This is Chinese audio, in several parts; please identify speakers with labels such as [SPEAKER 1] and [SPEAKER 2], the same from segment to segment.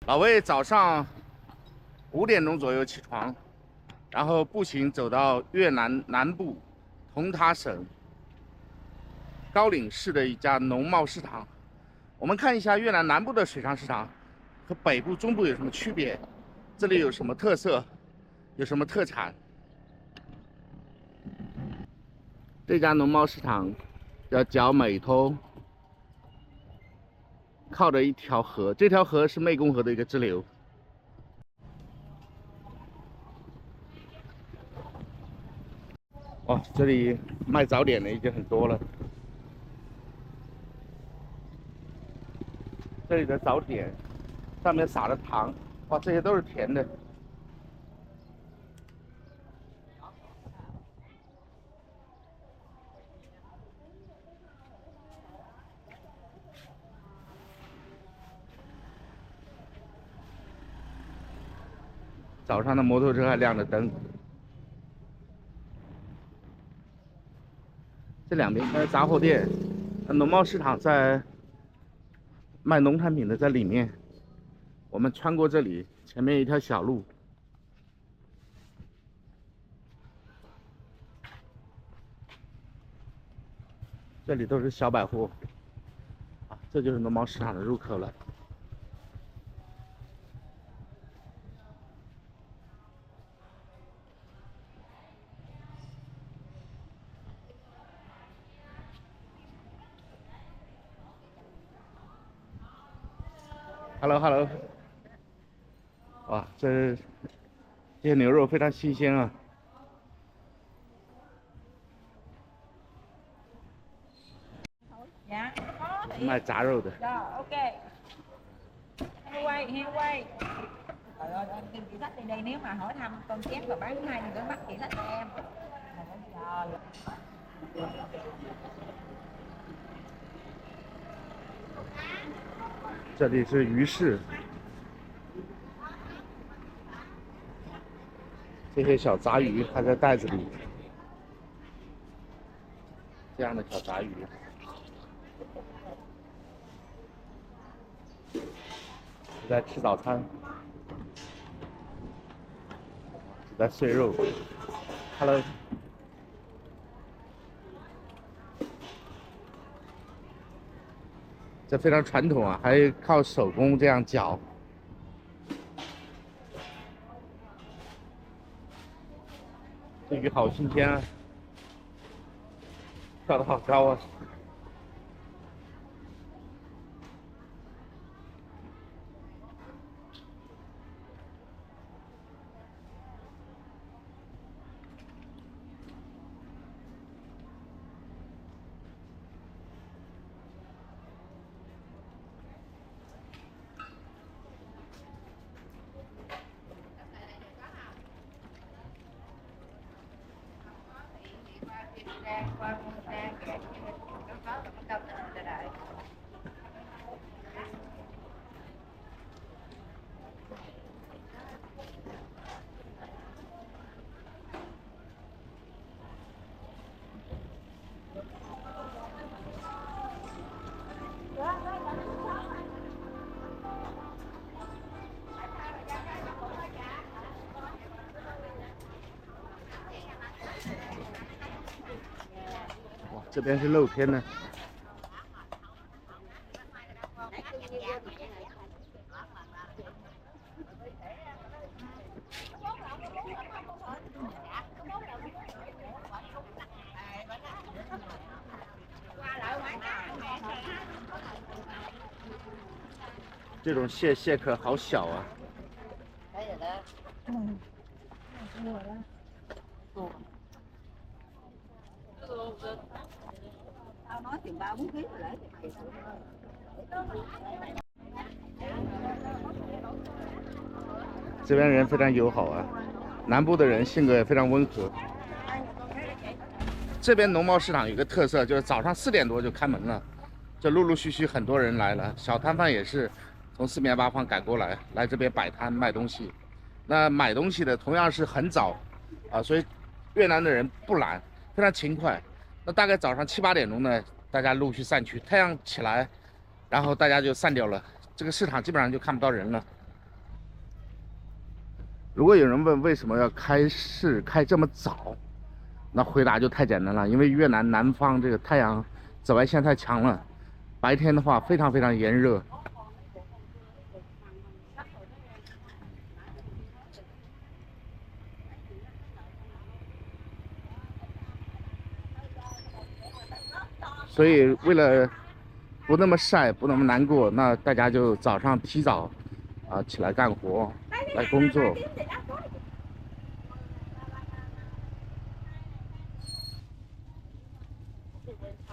[SPEAKER 1] 老魏早上5点钟左右起床，然后步行走到越南南部同他省高岭市的一家农贸市场。我们看一下越南南部的水产市场和北部、中部有什么区别，这里有什么特色，有什么特产。这家农贸市场叫角美通，靠着一条河，这条河是湄公河的一个支流。哦，这里卖早点的已经很多了。这里的早点上面撒的糖，哇，这些都是甜的。早上的摩托车还亮着灯。这两边还有杂货店，农贸市场在卖农产品的在里面。我们穿过这里，前面一条小路，这里都是小百货，啊，这就是农贸市场的入口了。Hello， 哇，这些牛肉非常新鲜啊！Dạ,
[SPEAKER 2] có thì
[SPEAKER 1] 卖杂肉的。
[SPEAKER 2] rồi, ok. Heo quay. Trời ơi, em chị Sách đi đây nếu mà hỏi thăm con chém và bán hai thì bắt chị Sách cho em. Trời.
[SPEAKER 1] 这里是鱼市，这些小杂鱼还在袋子里，这样的小杂鱼，在吃早餐，在碎肉。Hello。这非常传统啊，还靠手工这样搅。这鱼好新鲜啊，跳得好高啊！哇，这边是露天的。这种蟹壳好小啊！Tao
[SPEAKER 2] nói chừng 3-4 kg rồi lấy thì mày.
[SPEAKER 1] 这边人非常友好啊，南部的人性格也非常温和。这边农贸市场有个特色，就是早上4点多就开门了，就陆陆续续很多人来了，小摊贩也是从四面八方赶过来，来这边摆摊卖东西。那买东西的同样是很早啊，所以越南的人不懒，非常勤快。那大概早上7、8点钟呢，大家陆续散去，太阳起来，然后大家就散掉了，这个市场基本上就看不到人了。如果有人问为什么要开市开这么早，那回答就太简单了，因为越南南方这个太阳紫外线太强了，白天的话非常非常炎热。所以为了不那么晒，不那么难过，那大家就早上提早起来干活，来工作。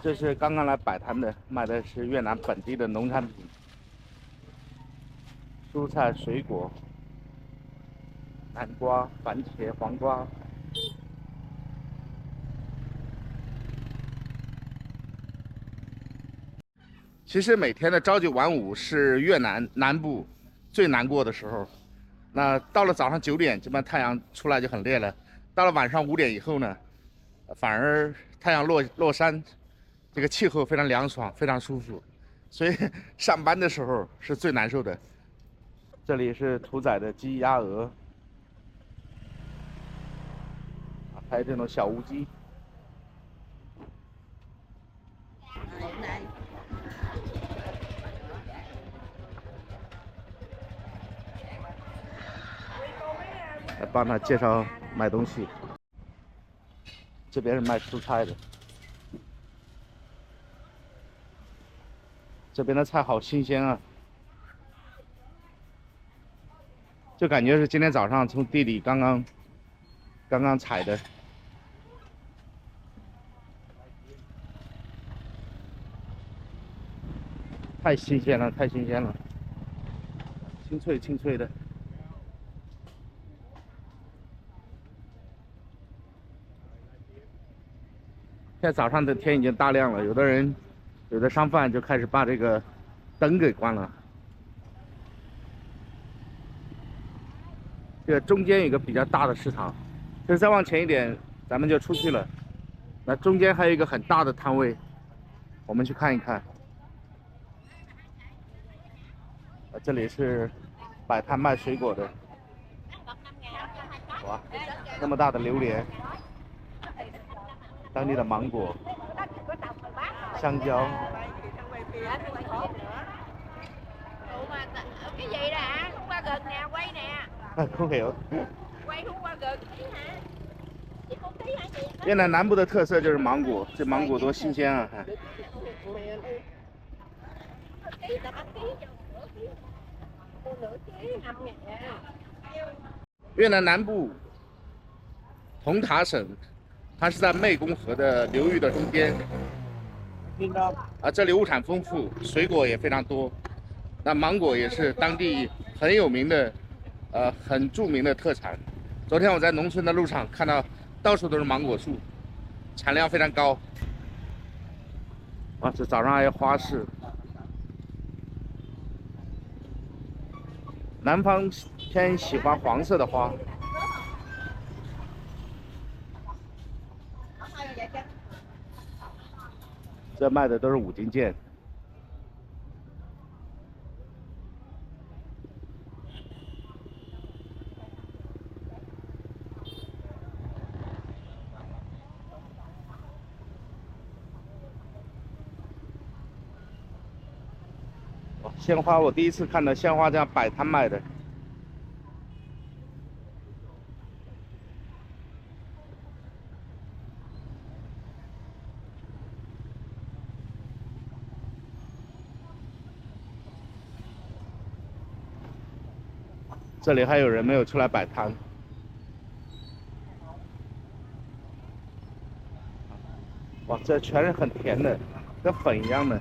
[SPEAKER 1] 这是刚刚来摆摊的，卖的是越南本地的农产品，蔬菜、水果、南瓜、番茄、黄瓜。其实每天的朝九晚五是越南南部最难过的时候。那到了早上9点，这边太阳出来就很烈了。到了晚上5点以后呢，反而太阳落山，这个气候非常凉爽，非常舒服。所以上班的时候是最难受的。这里是屠宰的鸡、鸭、鹅，还有这种小乌鸡。来帮他介绍买东西。这边是卖蔬菜的，这边的菜好新鲜啊，就感觉是今天早上从地里刚刚采的。太新鲜了，太新鲜了，清脆清脆的。现在早上的天已经大亮了，有的商贩就开始把这个灯给关了。这个中间有一个比较大的市场，就是再往前一点，咱们就出去了。那中间还有一个很大的摊位，我们去看一看。这里是摆摊卖水果的。哇，那么大的榴莲，当地的芒果、香蕉。
[SPEAKER 3] cái gì đó hả? Không qua gần nè, quay nè.
[SPEAKER 1] Không hiểu.
[SPEAKER 3] Quay không qua gần tí hả? Chị không tí hả chị?
[SPEAKER 1] 越南南部的特色就是芒果，这芒果多新鲜啊！看。越南南部同塔省，它是在湄公河的流域的中间。这里物产丰富，水果也非常多。那芒果也是当地很有名的，很著名的特产。昨天我在农村的路上看到，到处都是芒果树，产量非常高。这早上还有花市。南方偏喜欢黄色的花。这卖的都是5金件。鲜花，我第一次看到鲜花这样摆摊卖的。这里还有人没有出来摆摊。哇，这全是很甜的，跟粉一样的。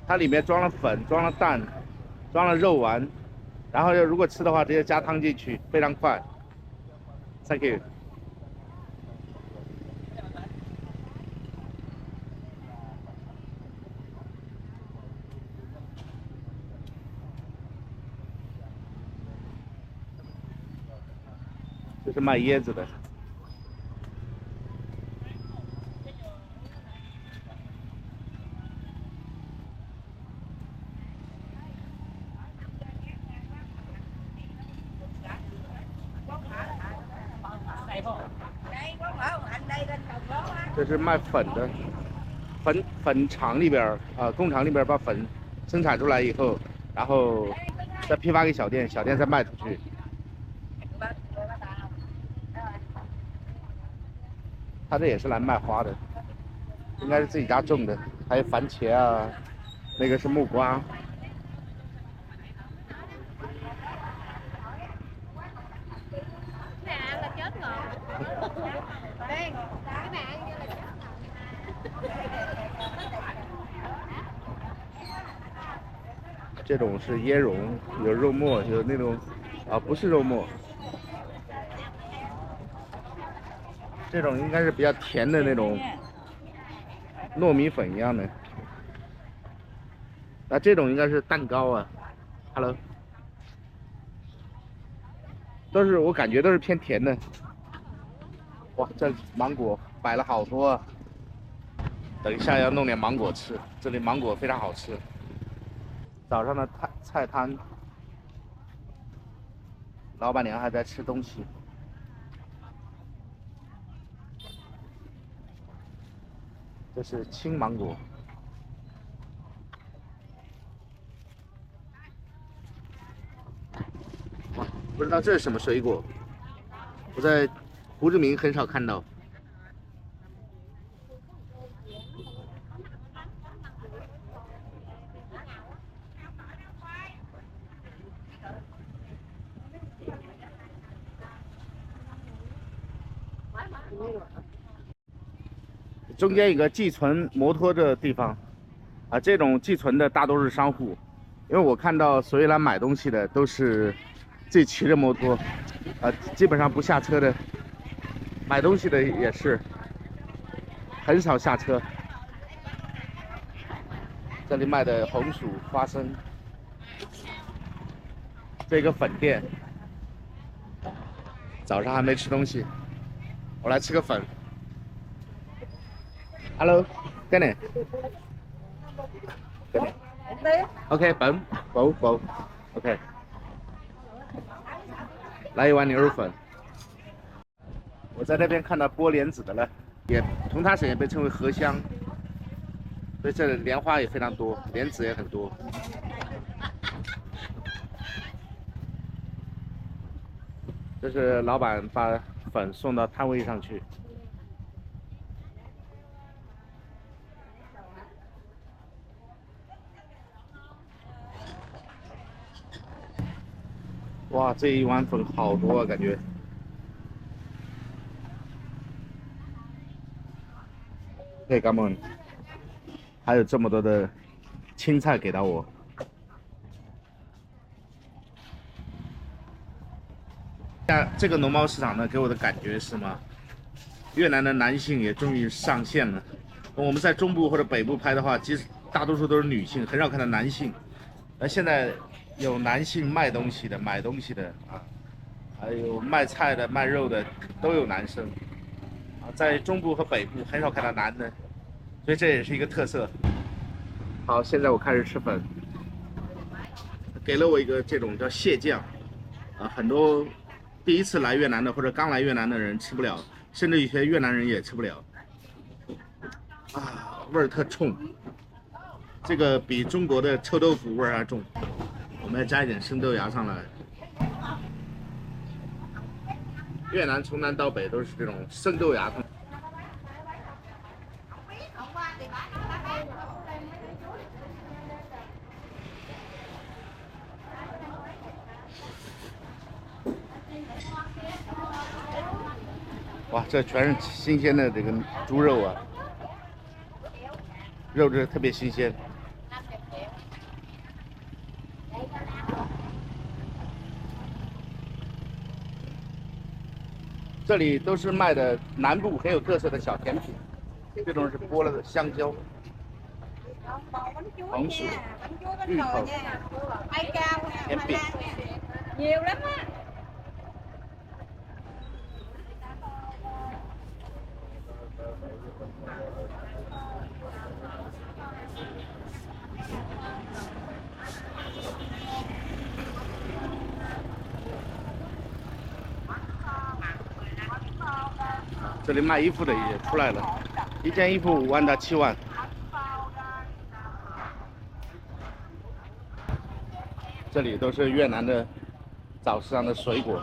[SPEAKER 1] 它里面装了粉，装了蛋，装了肉丸，然后如果吃的话，直接加汤进去，非常快。Thank you。这是卖椰子的。
[SPEAKER 2] Đây có mở một anh đây lên cầu gió á.
[SPEAKER 1] 这是卖粉的，粉厂里边工厂里边把粉生产出来以后，然后再批发给小店，小店再卖出去。他这也是来卖花的，应该是自己家种的，还有番茄啊，那个是木瓜。
[SPEAKER 3] Nè là chết rồi. Đây, cái này ăn như là chết rồi.
[SPEAKER 1] 这种是椰蓉，有肉末，有那种不是肉末，这种应该是比较甜的那种糯米粉一样的。那这种应该是蛋糕啊 ，Hello， 都是我感觉都是偏甜的。哇，这芒果摆了好多啊！等一下要弄点芒果吃，这里芒果非常好吃。早上的菜摊，老板娘还在吃东西。这是青芒果。哇，不知道这是什么水果，我在胡志明很少看到。中间有个寄存摩托的地方，这种寄存的大多是商户，因为我看到所有来买东西的都是自己骑着摩托，基本上不下车的，买东西的也是很少下车。这里卖的红薯、花生，这个粉店，早上还没吃东西，我来吃个粉。Hello, cái này. Cái này. OK, bấm, bầu. OK. 来一碗牛肉粉。我在那边看到剥莲子的了，同他省也被称为荷香，所以这里莲花也非常多，莲子也很多。这是老板把粉送到摊位上去。哇，这一碗粉好多啊，感觉。对，感恩。还有这么多的青菜给到我。这个农贸市场呢，给我的感觉是什么？越南的男性也终于上线了。我们在中部或者北部拍的话，其实大多数都是女性，很少看到男性。而现在有男性卖东西的、买东西的啊，还有卖菜的、卖肉的，都有男生啊。在中部和北部很少看到男的，所以这也是一个特色。好，现在我开始吃粉，给了我一个这种叫蟹酱啊，很多第一次来越南的或者刚来越南的人吃不了，甚至有些越南人也吃不了啊，味儿特冲。这个比中国的臭豆腐味儿还重。我们要加一点生豆芽上来。越南从南到北都是这种生豆芽。哇，这全是新鲜的这个猪肉啊，肉质特别新鲜。这里都是卖的南部很有特色的小甜品，这种是剥了的香蕉、红薯、芋头、甜饼。
[SPEAKER 2] Nhiều lắm á.
[SPEAKER 1] 这里卖衣服的也出来了，一件衣服5万到7万。这里都是越南的早市上的水果。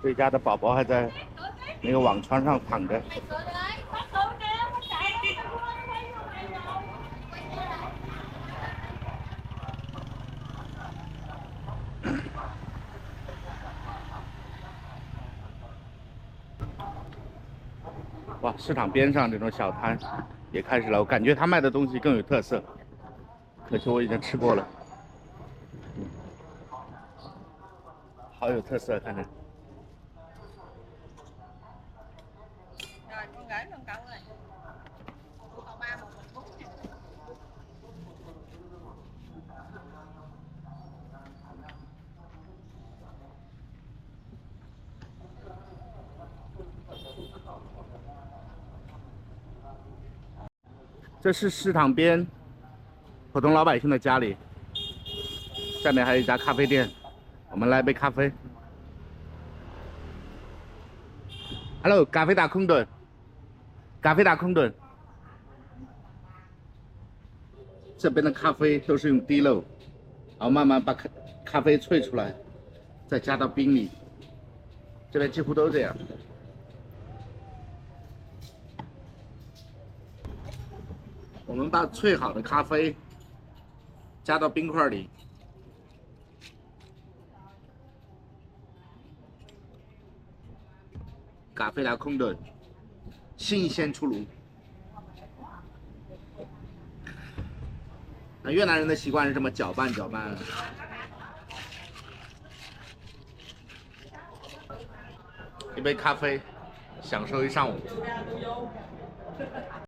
[SPEAKER 1] 这家的宝宝还在那个网船上躺着。哇，市场边上这种小摊也开始了，我感觉他卖的东西更有特色。可惜我已经吃过了，好有特色，看着。这是市场边普通老百姓的家里，下面还有一家咖啡店，我们来杯咖啡。Hello， 咖啡大空炖，咖啡大空炖。这边的咖啡都是用滴漏，然后慢慢把咖啡萃出来，再加到冰里。这边几乎都这样。我们把萃好的咖啡加到冰块里，咖啡拉空炖，新鲜出炉。那越南人的习惯是这么搅拌搅拌。一杯咖啡，享受一上午。